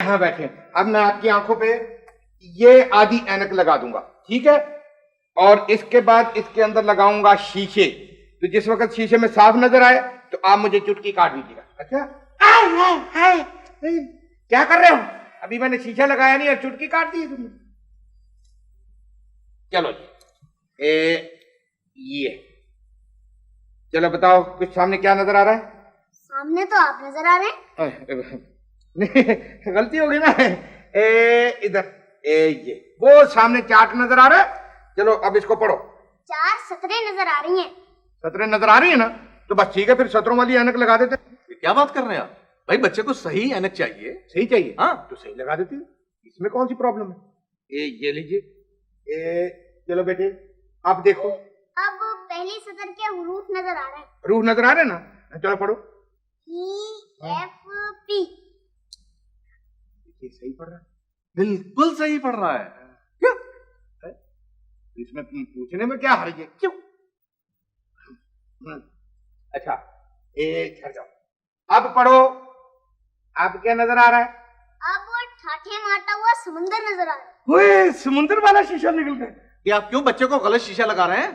यहाँ बैठे। अब मैं आपकी आंखों पे ये आधी ऐनक लगा दूंगा, ठीक है? और इसके बाद इसके अंदर लगाऊंगा शीशे। तो जिस वक्त शीशे में साफ नजर आए तो आप मुझे चुटकी काट दीजिएगा। अच्छा? हाय, क्या कर रहे हो? अभी मैंने शीशा लगाया नहीं और चुटकी काट दी तुमने। चलो जी, ये चलो बताओ, कुछ सामने क्या नजर आ रहा है? सामने तो आप नजर आ रहे हैं। नहीं, गलती होगी ना। इधर ये वो सामने चार्ट नजर आ रहा है। चलो अब इसको पढ़ो। 4 सतरें नजर आ रही हैं। सतरें नजर आ रही है ना? तो बस ठीक है, फिर सतरों वाली ऐनक लगा देते। क्या बात कर रहे हैं आप भाई? बच्चे को सही ऐनक चाहिए। सही चाहिए? हाँ तो सही लगा देते, इसमें कौन सी प्रॉब्लम है? ये लीजिए। चलो बेटे आप देखो। अब पहली सतर के हुरूफ नजर आ रहे हैं। रूह नजर आ रहे हैं ना? चलो पढ़ो। EFP। ये सही पढ़ रहा है, बिल्कुल सही पढ़ रहा है। क्यों? इसमें पूछने में क्या हर्ज है? क्यों? अच्छा, एक घर जाओ। अब पढ़ो। अब क्या नजर आ रहा है? अब वो ठाठे मारता हुआ समुंदर नजर आ रहा है। ओए, समुंदर वाला शीशा निकल गया। कि आप क्यों बच्चे को गलत शीशा लगा रहे हैं?